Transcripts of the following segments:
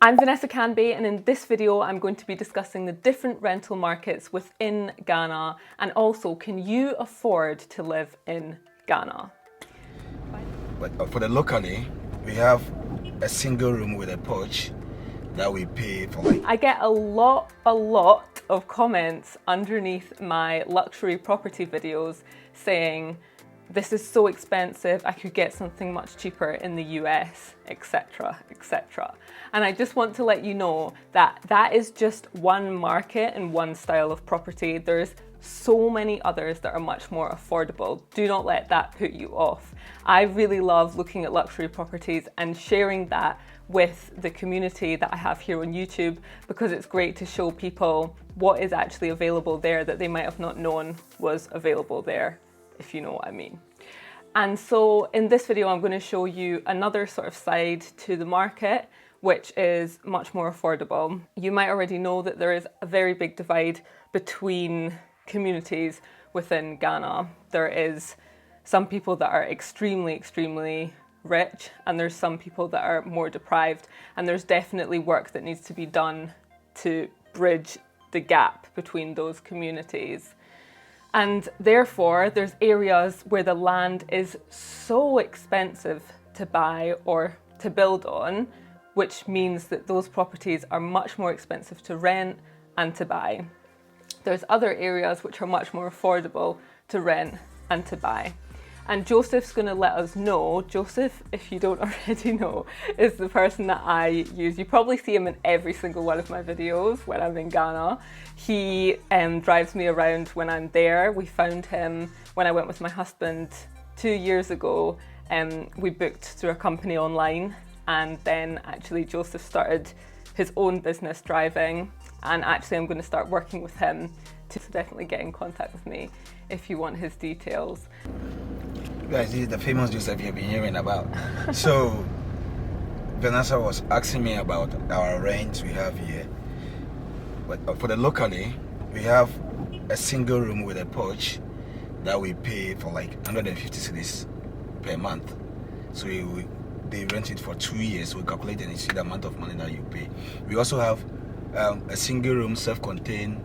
I'm Vanessa Kanbi, and in this video I'm going to be discussing the different rental markets within Ghana, and also, can you afford to live in Ghana? But for the locally, we have a single room with a porch that we pay for. I get a lot of comments underneath my luxury property videos saying, this is so expensive, I could get something much cheaper in the US, etc, etc. And I just want to let you know that that is just one market and one style of property. There's so many others that are much more affordable. Do not let that put you off. I really love looking at luxury properties and sharing that with the community that I have here on YouTube, because it's great to show people what is actually available there that they might have not known was available there, if you know what I mean. And so in this video, I'm going to show you another sort of side to the market, which is much more affordable. You might already know that there is a very big divide between communities within Ghana. There is some people that are extremely rich, and there's some people that are more deprived, and there's definitely work that needs to be done to bridge the gap between those communities. And therefore, there's areas where the land is so expensive to buy or to build on, which means that those properties are much more expensive to rent and to buy. There's other areas which are much more affordable to rent and to buy. And Joseph's going to let us know. Joseph, if you don't already know, is the person that I use. You probably see him in every single one of my videos when I'm in Ghana. He drives me around when I'm there. We found him when I went with my husband 2 years ago. We booked through a company online, and then actually Joseph started his own business driving, and actually I'm going to start working with him. To definitely get in contact with me if you want his details. Guys, this is the famous Joseph you've been hearing about. So Vanessa was asking me about our rent we have here. But for the locally, we have a single room with a porch that we pay for like 150 cedis per month. So they rent it for 2 years. We calculate and you see the amount of money that you pay. We also have a single room, self-contained,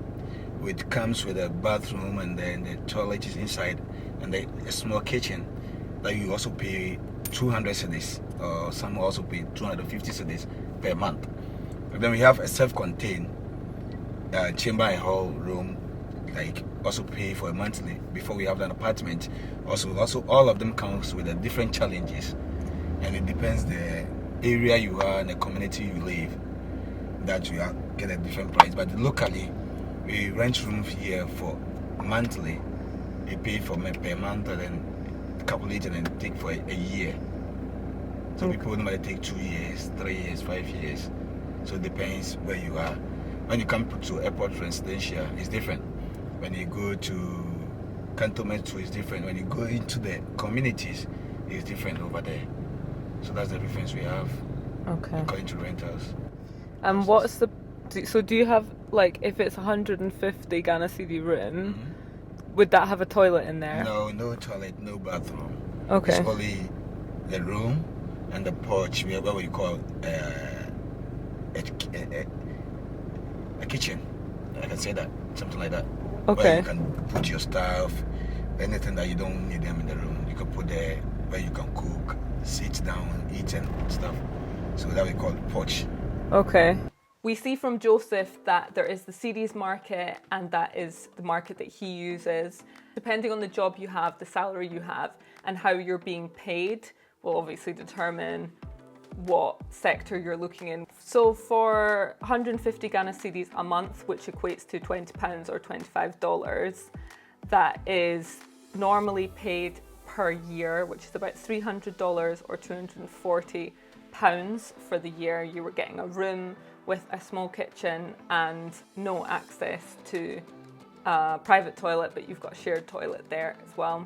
which comes with a bathroom, and then the toilet is inside, and a small kitchen that you also pay 200 cedis, or some also pay 250 cedis per month. And then we have a self-contained chamber and hall room, like also pay for a monthly before we have an apartment. Also all of them comes with different challenges, and it depends the area you are and the community you live, that you get a different price. But locally, we rent rooms here for monthly. We pay for per month, and then calculate and then take for a year. So people normally take 2 years, 3 years, 5 years. So it depends where you are. When you come to airport residential, it's different. When you go to cantonment too, it's different. When you go into the communities, it's different over there. So that's the difference we have. Okay. According to rentals. And what's the, so do you have, like, if it's 150 Ghana cedi room, would that have a toilet in there? No toilet, no bathroom. Okay. It's only the room and the porch, what we call a kitchen. I can say that, something like that. Okay. Where you can put your stuff, anything that you don't need them in the room, you can put there where you can cook, sit down, eat and stuff. So that we call porch. Okay. We see from Joseph that there is the CDs market, and that is the market that he uses. Depending on the job you have, the salary you have, and how you're being paid will obviously determine what sector you're looking in. So for 150 Ghana cedis a month, which equates to £20 or $25, that is normally paid per year, which is about $300 or £240 for the year. You were getting a room with a small kitchen and no access to a private toilet, but you've got a shared toilet there as well.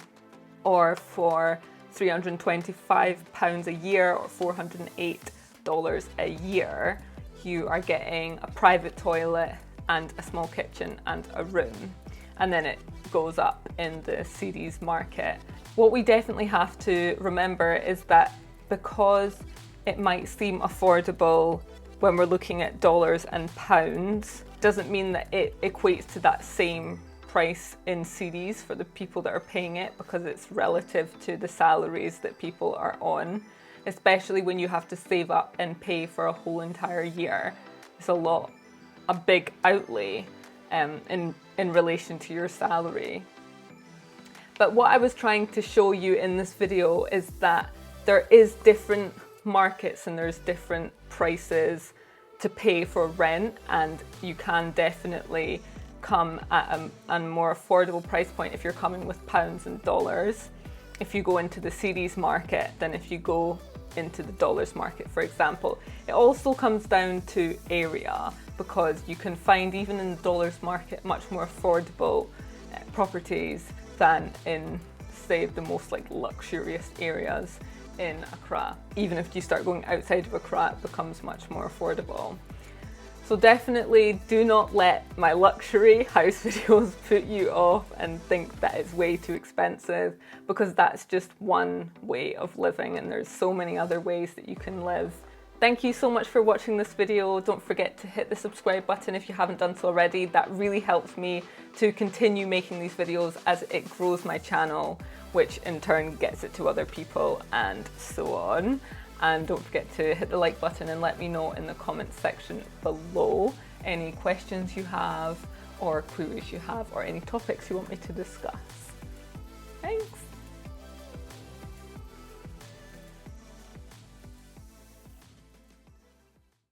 Or for £325 a year or $408 a year, you are getting a private toilet and a small kitchen and a room. And then it goes up in the CDs market. What we definitely have to remember is that because it might seem affordable when we're looking at dollars and pounds, doesn't mean that it equates to that same price in cedis for the people that are paying it, because it's relative to the salaries that people are on, especially when you have to save up and pay for a whole entire year. It's a big outlay in relation to your salary. But what I was trying to show you in this video is that there is different markets and there's different prices to pay for rent, and you can definitely come at a more affordable price point if you're coming with pounds and dollars if you go into the cedis market than if you go into the dollars market, for example. It also comes down to area, because you can find even in the dollars market much more affordable properties than in, say, the most like luxurious areas in Accra. Even if you start going outside of Accra, it becomes much more affordable. So definitely do not let my luxury house videos put you off and think that it's way too expensive, because that's just one way of living and there's so many other ways that you can live. Thank you so much for watching this video. Don't forget to hit the subscribe button if you haven't done so already. That really helps me to continue making these videos as it grows my channel, which in turn gets it to other people and so on. And don't forget to hit the like button and let me know in the comments section below any questions you have or queries you have or any topics you want me to discuss. Thanks.